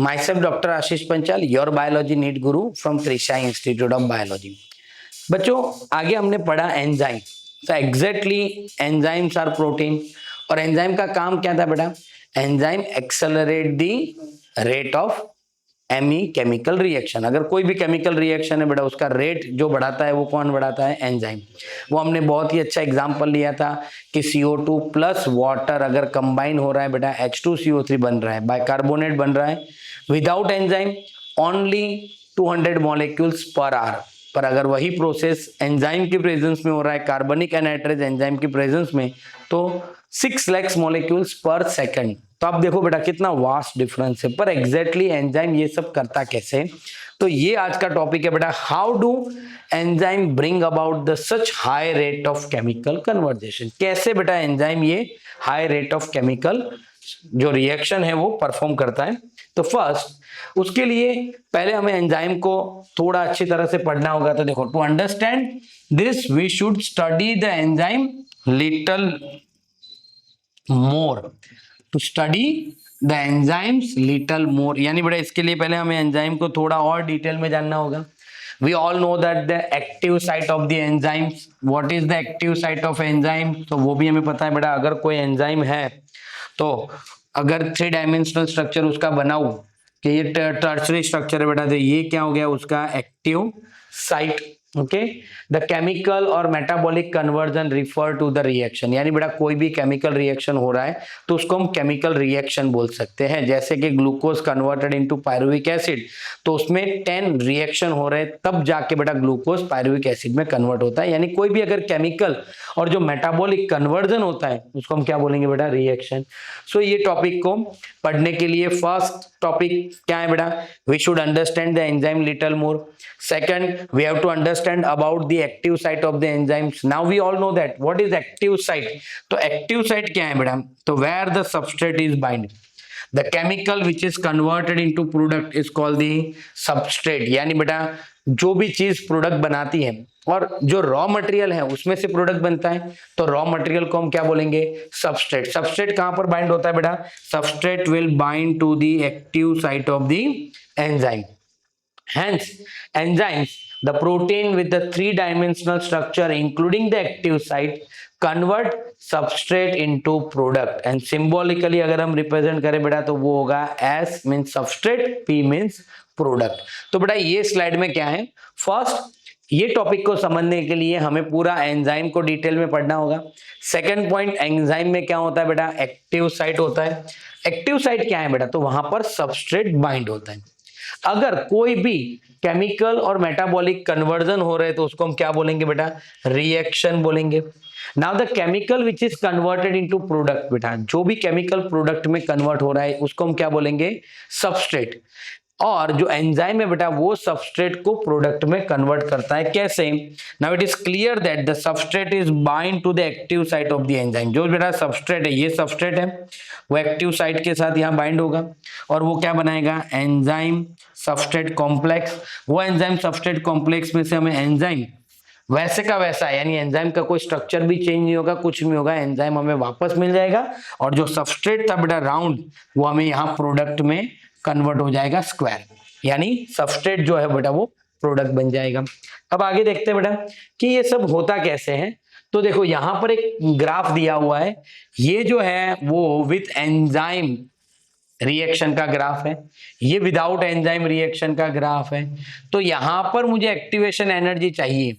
Myself Dr. Ashish Panchal, your biology NEET guru from Trisha Institute of Biology. बच्चों आगे हमने पढ़ा enzyme. तो एग्जैक्टली एंजाइम्स आर प्रोटीन, और एंजाइम का काम क्या था बेटा? Enzyme accelerate the rate of any chemical reaction. अगर कोई भी केमिकल रिएक्शन है बेटा, उसका रेट जो बढ़ाता है वो कौन बढ़ाता है? एंजाइम। वो हमने बहुत ही अच्छा एग्जांपल लिया था कि CO2 प्लस वाटर अगर कंबाइन हो रहा है बेटा, H2CO3 बन रहा है, बाइकार्बोनेट बन रहा है। Without enzyme only 200 molecules per hour. पर अगर वही प्रोसेस एंजाइम की प्रेजेंस में हो रहा है, कार्बनिक एनाइट्रेज एंजाइम की प्रेजेंस में, तो 6 लाख मॉलिक्यूल्स पर सेकंड। तो आप देखो बेटा कितना वास्ट डिफरेंस है। पर एग्जैक्टली एंजाइम ये सब करता कैसे? तो ये आज का टॉपिक है बेटा, how do enzyme bring about the such high rate of chemical conversation. कैसे बेटा एंजाइम ये हाई रेट ऑफ केमिकल जो रिएक्शन है वो परफॉर्म करता है। तो फर्स्ट उसके लिए पहले हमें एंजाइम को थोड़ा अच्छी तरह से पढ़ना होगा। तो देखो, to understand this we should study the enzyme little more. To study the enzymes little more, यानी बेटा इसके लिए पहले हमें एंजाइम को थोड़ा और डिटेल में जानना होगा। We all know that the active site of the enzymes. What is the active site of enzyme? तो वो भी हमें पता है बेटा। अगर कोई एंजाइम है तो अगर 3 डायमेंशनल स्ट्रक्चर उसका बनाऊं कि ये टर्शरी स्ट्रक्चर है बेटा, तो ये क्या हो गया उसका active site. Okay, the chemical और metabolic conversion refer to the reaction, यानी बेटा कोई भी केमिकल रिएक्शन हो रहा है तो उसको हम केमिकल रिएक्शन बोल सकते हैं। जैसे कि glucose converted into pyruvic acid, तो उसमें 10 रिएक्शन हो रहे तब जाके बेटा ग्लूकोज पायरुविक एसिड में कन्वर्ट होता है। यानी कोई भी अगर केमिकल और जो मेटाबॉलिक कन्वर्जन होता है उसको हम क्या बोलेंगे बेटा? रिएक्शन। सो ये टॉपिक को पढ़ने के लिए फर्स्ट टॉपिक क्या है बेटा? We should understand the enzyme little more. Second, we have to understand about the active site of the enzymes. Now we all know that what is active site. तो active site क्या है बेटा? तो where the substrate is bind. The chemical which is converted into product is called the substrate. यानी बेटा जो भी चीज प्रोडक्ट बनाती है और जो रॉ मटेरियल है उसमें से प्रोडक्ट बनता है, तो रॉ मटेरियल को हम क्या बोलेंगे? सबस्ट्रेट। सबस्ट्रेट कहां पर बाइंड होता है बेटा? Substrate will bind to the active site of the enzyme. Hence, enzymes, the protein with the 3-dimensional structure including the active site, convert substrate into product, and symbolically अगर हम represent करें बेटा तो वो होगा S means substrate, P means product। तो बेटा ये स्लाइड में क्या है? फर्स्ट ये टॉपिक को समझने के लिए हमें पूरा एंजाइम को डिटेल में पढ़ना होगा। सेकेंड पॉइंट, एंजाइम में क्या होता है बेटा? एक्टिव साइट होता है। एक्टिव साइट क्या है बेटा? तो वहां पर सबस्ट्रेट बाइंड होता है। अगर कोई भी केमिकल और मेटाबॉलिक कन्वर्जन हो रहे तो उसको हम क्या बोलेंगे बेटा? रिएक्शन बोलेंगे। Now the chemical which is converted into product, बेटा जो भी केमिकल प्रोडक्ट में कन्वर्ट हो रहा है उसको हम क्या बोलेंगे? सबस्ट्रेट। और जो एंजाइम है बेटा वो सबस्ट्रेट को प्रोडक्ट में कन्वर्ट करता है। कैसे? Now it is clear that the substrate is bind to the active site of the enzyme. जो बेटा सबस्ट्रेट है, ये सबस्ट्रेट है, वो एक्टिव साइट के साथ यहाँ बाइंड होगा और वो क्या बनाएगा? Enzyme substrate complex. वो एंजाइम सबस्ट्रेट कॉम्प्लेक्स में से हमें एंजाइम वैसे का वैसा, यानी एंजाइम का कोई स्ट्रक्चर भी चेंज नहीं होगा, कुछ नहीं होगा, एंजाइम हमें वापस मिल जाएगा और जो सबस्ट्रेट था बेटा राउंड, वो हमें यहाँ प्रोडक्ट में कन्वर्ट हो जाएगा स्क्वायर, यानी सबस्ट्रेट जो है बेटा वो प्रोडक्ट बन जाएगा। अब आगे देखते हैं बेटा कि ये सब होता कैसे है। तो देखो यहां पर एक ग्राफ दिया हुआ है, ये जो है वो विथ एंजाइम रिएक्शन का ग्राफ है, ये विदाउट एंजाइम रिएक्शन का ग्राफ है। तो यहां पर मुझे एक्टिवेशन एनर्जी चाहिए,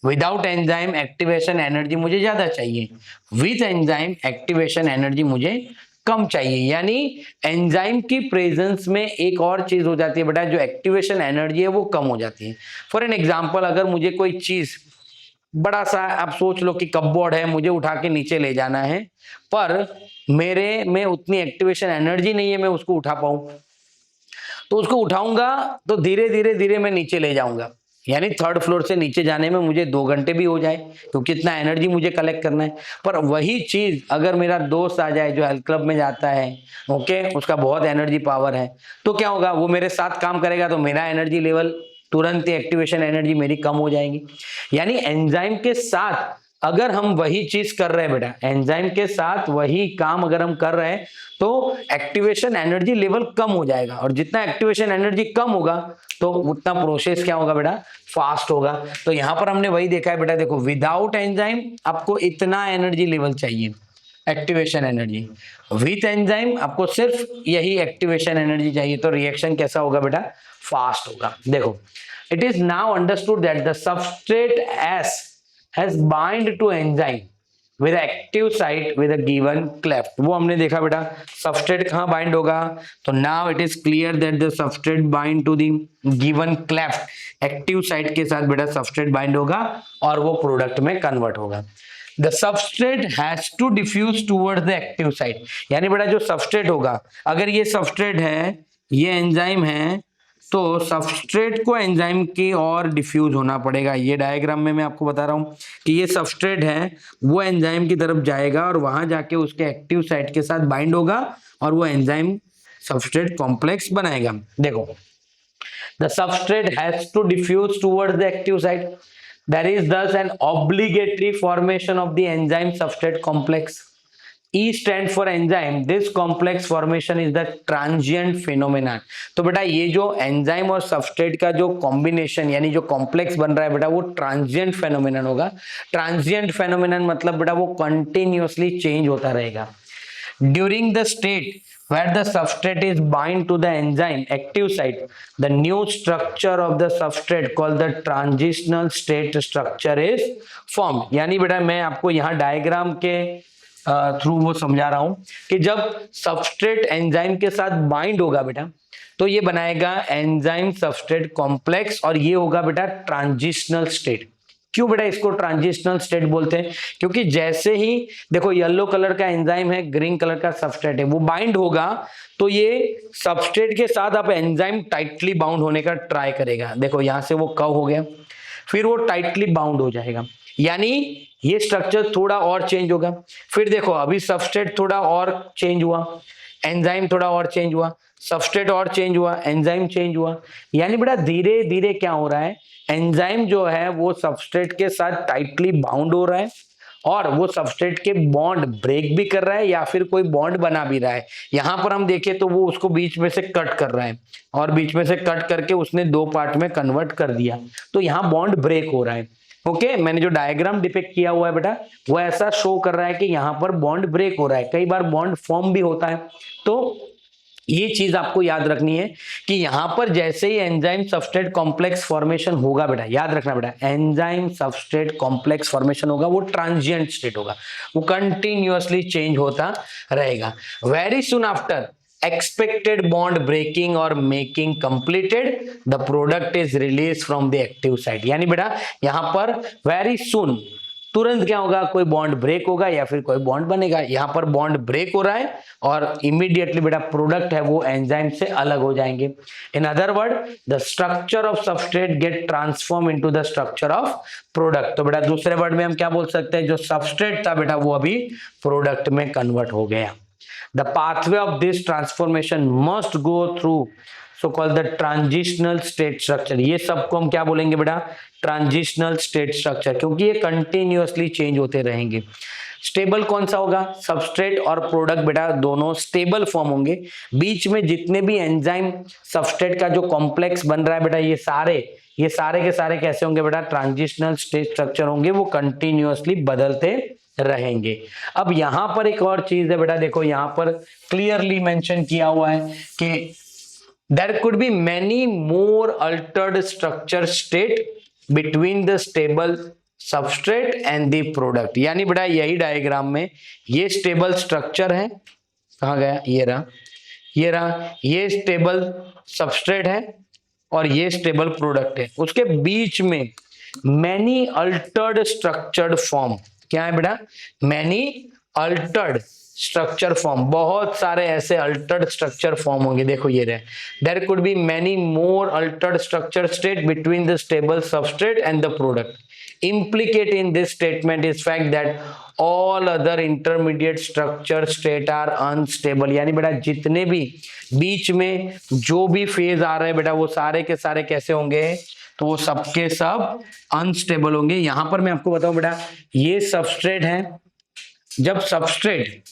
विदाउट एंजाइम एक्टिवेशन एनर्जी मुझे ज्यादा चाहिए, विथ एंजाइम एक्टिवेशन एनर्जी मुझे कम चाहिए। यानी एंजाइम की प्रेजेंस में एक और चीज हो जाती है बेटा, जो एक्टिवेशन एनर्जी है वो कम हो जाती है। फॉर एन एग्जांपल, अगर मुझे कोई चीज बड़ा सा, आप सोच लो कि कपबोर्ड है, मुझे उठा के नीचे ले जाना है, पर मेरे में उतनी एक्टिवेशन एनर्जी नहीं है मैं उसको उठा पाऊं, तो उसको उठाऊंगा तो धीरे धीरे धीरे मैं नीचे ले जाऊंगा, यानी 3rd फ्लोर से नीचे जाने में मुझे 2 घंटे भी हो जाए, क्योंकि इतना एनर्जी मुझे कलेक्ट करना है। पर वही चीज अगर मेरा दोस्त आ जाए जो हेल्थ क्लब में जाता है, ओके, उसका बहुत एनर्जी पावर है, तो क्या होगा? वो मेरे साथ काम करेगा तो मेरा एनर्जी लेवल तुरंत ही, एक्टिवेशन एनर्जी मेरी कम हो जाएगी। यानी एंजाइम के साथ अगर हम वही चीज कर रहे हैं बेटा, एंजाइम के साथ वही काम अगर हम कर रहे हैं तो एक्टिवेशन एनर्जी लेवल कम हो जाएगा, और जितना एक्टिवेशन एनर्जी कम होगा तो उतना प्रोसेस क्या होगा बेटा, फास्ट होगा। तो यहां पर हमने वही देखा है बेटा, देखो विदाउट एंजाइम आपको इतना एनर्जी लेवल चाहिए एक्टिवेशन एनर्जी, विथ एंजाइम आपको सिर्फ यही एक्टिवेशन एनर्जी चाहिए, तो रिएक्शन कैसा होगा बेटा, फास्ट होगा। देखो, it is now understood that the substrate S has bind to enzyme with active site with a given cleft. वो हमने देखा बेटा, सबस्ट्रेट कहां बाइंड होगा, तो now it is clear that the substrate bind to the given cleft, active site के साथ बेटा सबस्ट्रेट बाइंड होगा और वो प्रोडक्ट में कन्वर्ट होगा। The substrate has to diffuse towards the active site, यानी बेटा जो सबस्ट्रेट होगा, अगर ये सबस्ट्रेट है, ये एंजाइम है, तो सबस्ट्रेट को एंजाइम की और डिफ्यूज होना पड़ेगा। ये डायग्राम में मैं आपको बता रहा हूं कि ये सबस्ट्रेट है, वो एंजाइम की तरफ जाएगा और वहां जाके उसके एक्टिव साइट के साथ बाइंड होगा और वो एंजाइम सबस्ट्रेट कॉम्प्लेक्स बनाएगा। देखो, the substrate has to diffuse towards the active site. There is thus an obligatory formation of the enzyme substrate complex. E stands for enzyme. This complex formation is the transient phenomenon. तो बेटा ये जो enzyme और substrate का जो combination यानी जो complex बन रहा है बेटा, वो ट्रांजिएंट फेनोमेनन होगा। ट्रांजिएंट फेनोमेनन मतलब बेटा वो कंटिन्यूअसली चेंज होता रहेगा। During the state where the substrate is bind to the enzyme active site, the new structure of the substrate called the transitional state structure is formed। यानी बेटा मैं आपको यहाँ डायग्राम के थ्रू वो समझा रहा हूं कि जब सबस्ट्रेट एंजाइम के साथ बाइंड होगा बेटा, तो ये बनाएगा एंजाइम सबस्ट्रेट कॉम्प्लेक्स और ये होगा बेटा ट्रांजिशनल स्टेट। क्यों बेटा इसको ट्रांजिशनल स्टेट बोलते हैं, क्योंकि जैसे ही देखो येलो कलर का एंजाइम है, ग्रीन कलर का सबस्ट्रेट है, वो बाइंड होगा तो ये सबस्ट्रेट के साथ अब एंजाइम टाइटली बाउंड होने का ट्राई करेगा। देखो यहां से वो कव हो गया, फिर वो टाइटली बाउंड हो जाएगा, यानी ये स्ट्रक्चर थोड़ा और चेंज होगा। फिर देखो अभी सबस्ट्रेट थोड़ा और चेंज हुआ, एंजाइम थोड़ा और चेंज हुआ, सबस्ट्रेट और चेंज हुआ, एंजाइम चेंज हुआ, यानी बेटा धीरे धीरे क्या हो रहा है, एंजाइम जो है वो सबस्ट्रेट के साथ टाइटली बाउंड हो रहा है और वो सबस्ट्रेट के बॉन्ड ब्रेक भी कर रहा है या फिर कोई बॉन्ड बना भी रहा है। यहां पर हम देखें तो वो उसको बीच में से कट कर रहा है और बीच में से कट करके उसने दो पार्ट में कन्वर्ट कर दिया, तो यहाँ बॉन्ड ब्रेक हो रहा है। ओके, मैंने जो डायग्राम डिपिक्ट किया हुआ है बेटा वो ऐसा शो कर रहा है कि यहाँ पर बॉन्ड ब्रेक हो रहा है, कई बार बॉन्ड फॉर्म भी होता है। तो ये चीज आपको याद रखनी है कि यहां पर जैसे ही एंजाइम सबस्ट्रेट कॉम्प्लेक्स फॉर्मेशन होगा बेटा, याद रखना बेटा, एंजाइम सबस्ट्रेट कॉम्प्लेक्स फॉर्मेशन होगा वो ट्रांजिएंट स्टेट होगा, वो कंटिन्यूअसली चेंज होता रहेगा। Very soon after expected bond breaking or making completed, the product is released from the active site। यानी बेटा यहां पर very soon तुरंत क्या होगा, कोई बॉन्ड ब्रेक होगा या फिर कोई बॉन्ड बनेगा। यहाँ पर बॉन्ड ब्रेक हो रहा है और इमीडिएटली बेटा प्रोडक्ट है वो एंजाइम से अलग हो जाएंगे। In other word the structure of substrate get transform into the structure of product. तो बेटा दूसरे वर्ड में हम क्या बोल सकते हैं, जो सबस्ट्रेट था बेटा वो अभी प्रोडक्ट में कन्वर्ट हो गया। The pathway of this transformation must go through so called the transitional state structure. ये सबको हम क्या बोलेंगे बेटा, ट्रांजिशनल स्टेट स्ट्रक्चर, क्योंकि ये कंटिन्यूअसली चेंज होते रहेंगे। स्टेबल कौन सा होगा, सबस्ट्रेट और प्रोडक्ट बेटा दोनों स्टेबल फॉर्म होंगे। बीच में जितने भी एंजाइम सबस्ट्रेट का जो कॉम्प्लेक्स बन रहा है बेटा, ये सारे के सारे कैसे होंगे बेटा, ट्रांजिशनल स्टेट स्ट्रक्चर होंगे, वो कंटिन्यूअसली बदलते रहेंगे। अब यहां पर एक और चीज है बेटा, देखो यहां पर क्लियरली मेंशन किया हुआ है कि there could be many more altered structure state between the stable substrate and the product। यानी बेटा यही डायग्राम में ये स्टेबल स्ट्रक्चर है, कहाँ गया, ये रहा, ये स्टेबल सबस्ट्रेट है और ये स्टेबल प्रोडक्ट है, उसके बीच में मैनी अल्टर्ड स्ट्रक्चर्ड फॉर्म क्या है बेटा, मैनी अल्टर्ड स्ट्रक्चर फॉर्म, बहुत सारे ऐसे अल्टर्ड स्ट्रक्चर फॉर्म होंगे। देखो ये रहे, there could be many more altered structure state between the stable substrate and the product. Implicate in this statement is fact that all other intermediate structure state are unstable। यानी बेटा जितने भी बीच में जो भी फेज आ रहे हैं बेटा वो सारे के सारे कैसे होंगे, तो वो सबके सब अनस्टेबल होंगे। यहां पर मैं आपको बताऊं बेटा, ये सबस्ट्रेट है, जब सबस्ट्रेट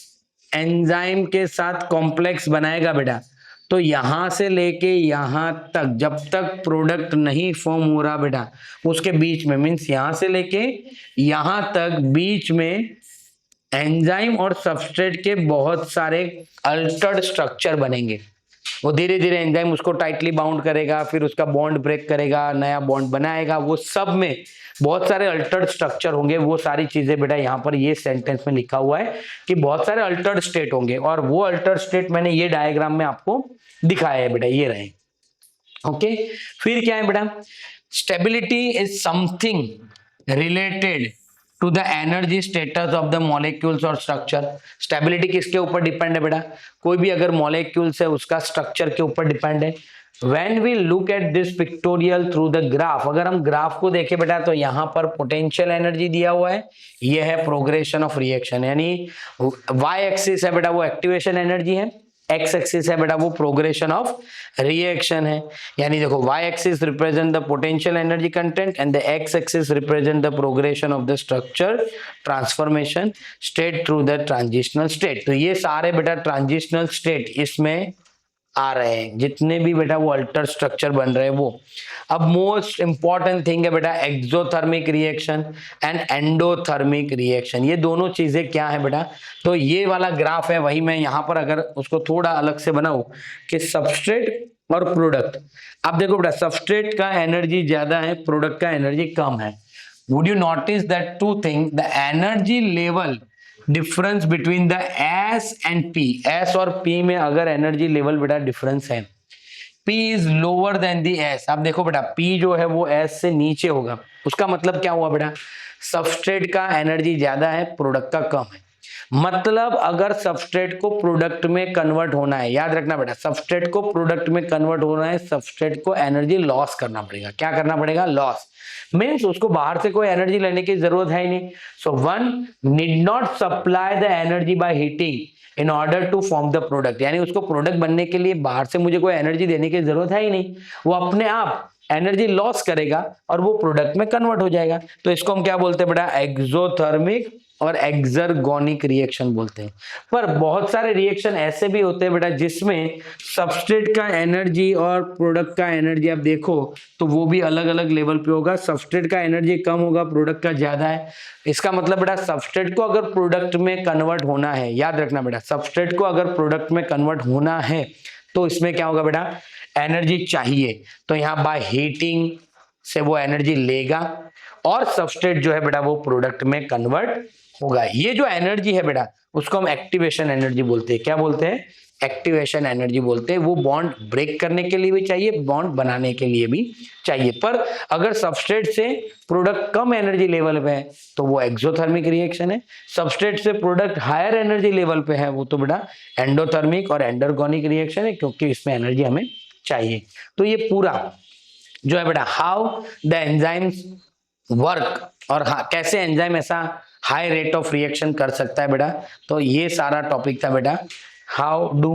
एंजाइम के साथ कॉम्प्लेक्स बनाएगा बेटा, तो यहां से लेके यहां तक जब तक प्रोडक्ट नहीं फॉर्म हो रहा बेटा, उसके बीच में मीन्स यहां से लेके यहां तक बीच में एंजाइम और सबस्ट्रेट के बहुत सारे अल्टर्ड स्ट्रक्चर बनेंगे। वो धीरे धीरे एंजाइम उसको टाइटली बाउंड करेगा, फिर उसका बॉन्ड ब्रेक करेगा, नया बॉन्ड बनाएगा, वो सब में बहुत सारे अल्टर्ड स्ट्रक्चर होंगे। वो सारी चीजें बेटा यहाँ पर ये सेंटेंस में लिखा हुआ है कि बहुत सारे अल्टर्ड स्टेट होंगे, और वो अल्टर्ड स्टेट मैंने ये डायग्राम में आपको दिखाया है बेटा, ये रहे। ओके, फिर क्या है बेटा, stability is something related to the energy status of the molecules और स्ट्रक्चर। स्टेबिलिटी किसके ऊपर डिपेंड है बेटा, कोई भी अगर मॉलिक्यूल्स है उसका स्ट्रक्चर के ऊपर डिपेंड है। When we look at this pictorial through the graph, अगर हम ग्राफ को देखें बेटा तो यहाँ पर पोटेंशियल एनर्जी दिया हुआ है, ये है प्रोग्रेशन ऑफ रिएक्शन, यानी y एक्सिस है बेटा वो एक्टिवेशन एनर्जी है, x एक्सिस है बेटा वो प्रोग्रेशन ऑफ रिएक्शन है। यानी देखो y axis represent the potential energy content and the x axis represent the progression of the structure transformation state through the transitional state. तो ये सारे बेटा ट्रांजिशनल स्टेट इसमें आ रहे हैं, जितने भी बेटा वो अल्टर स्ट्रक्चर बन रहे हैं वो। अब मोस्ट इंपॉर्टेंट थिंग है बेटा exothermic reaction and endothermic reaction. ये दोनों चीजें क्या है बेटा, तो ये वाला ग्राफ है, वही मैं यहाँ पर अगर उसको थोड़ा अलग से बनाऊं कि सबस्ट्रेट और प्रोडक्ट। अब देखो बेटा सबस्ट्रेट का एनर्जी ज्यादा है, प्रोडक्ट का एनर्जी कम है। Would you notice that two thing, the energy level difference between the S and P, S और पी में अगर एनर्जी लेवल बेटा डिफरेंस है, P is lower than the S. आप देखो बेटा P जो है वो S से नीचे होगा, उसका मतलब क्या हुआ बेटा, सबस्ट्रेट का एनर्जी ज्यादा है, प्रोडक्ट का कम है। मतलब अगर सबस्ट्रेट को प्रोडक्ट में कन्वर्ट होना है, याद रखना बेटा सबस्ट्रेट को प्रोडक्ट में कन्वर्ट होना है, सबस्ट्रेट को एनर्जी लॉस करना पड़ेगा। क्या करना पड़ेगा, लॉस, मीन्स उसको बाहर से कोई एनर्जी लेने की जरूरत है ही नहीं। So one need not supply the energy by heating in order to form the product, यानी उसको प्रोडक्ट बनने के लिए बाहर से मुझे कोई एनर्जी देने की जरूरत है ही नहीं, वो अपने आप एनर्जी लॉस करेगा और वो प्रोडक्ट में कन्वर्ट हो जाएगा। तो इसको हम क्या बोलते हैं बेटा, एक्सोथर्मिक और एक्सर्गोनिक रिएक्शन बोलते हैं। पर बहुत सारे रिएक्शन ऐसे भी होते हैं बेटा जिसमें सबस्ट्रेट का एनर्जी और प्रोडक्ट का एनर्जी आप देखो तो वो भी अलग अलग लेवल पे होगा। सबस्ट्रेट का एनर्जी कम होगा, प्रोडक्ट का ज्यादा है। इसका मतलब बेटा सबस्ट्रेट को अगर प्रोडक्ट में कन्वर्ट होना है, याद रखना बेटा सबस्ट्रेट को अगर प्रोडक्ट में कन्वर्ट होना है तो इसमें क्या होगा बेटा, एनर्जी चाहिए। तो यहाँ बाय हीटिंग से वो एनर्जी लेगा और सबस्ट्रेट जो है बेटा वो प्रोडक्ट में कन्वर्ट होगा। ये जो एनर्जी है बेटा उसको हम एक्टिवेशन एनर्जी बोलते हैं। क्या बोलते हैं, एक्टिवेशन एनर्जी बोलते हैं। वो बॉन्ड ब्रेक करने के लिए भी चाहिए, बॉन्ड बनाने के लिए भी चाहिए। पर अगर सबस्ट्रेट से प्रोडक्ट कम एनर्जी लेवल पे है तो वो एक्सोथर्मिक रिएक्शन है, सबस्ट्रेट से प्रोडक्ट हायर एनर्जी लेवल पे है वो तो बेटा एंडोथर्मिक और एंडरगोनिक रिएक्शन है, क्योंकि इसमें एनर्जी हमें चाहिए। तो ये पूरा जो है बेटा हाउ द एंजाइम्स वर्क और कैसे एंजाइम ऐसा हाई रेट ऑफ रिएक्शन कर सकता है बेटा, तो ये सारा टॉपिक था बेटा, how do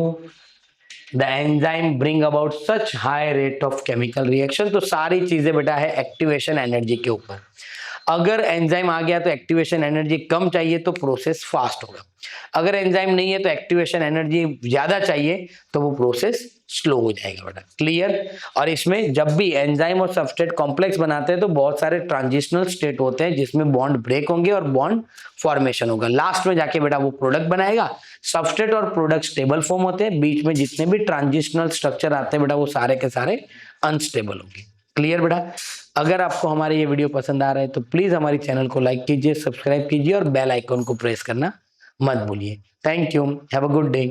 the enzyme bring about such high rate of chemical reaction. तो सारी चीजें बेटा है एक्टिवेशन एनर्जी के ऊपर। अगर एंजाइम आ गया तो एक्टिवेशन एनर्जी कम चाहिए तो प्रोसेस फास्ट होगा, अगर एंजाइम नहीं है तो एक्टिवेशन एनर्जी ज्यादा चाहिए तो वो प्रोसेस स्लो हो जाएगा बेटा। क्लियर। और इसमें जब भी एंजाइम और सबस्ट्रेट कॉम्प्लेक्स बनाते हैं तो बहुत सारे ट्रांजिशनल स्टेट होते हैं जिसमें बॉन्ड ब्रेक होंगे और बॉन्ड फॉर्मेशन होगा। लास्ट में जाके बेटा वो प्रोडक्ट बनाएगा। सबस्ट्रेट और प्रोडक्ट स्टेबल फॉर्म होते हैं, बीच में जितने भी ट्रांजिशनल स्ट्रक्चर आते हैं बेटा वो सारे के सारे अनस्टेबल होंगे। क्लियर बेटा। अगर आपको हमारे ये वीडियो पसंद आ रहा है तो प्लीज हमारे चैनल को लाइक कीजिए, सब्सक्राइब कीजिए और बेल आइकन को प्रेस करना मत भूलिए। Thank you, have a good day.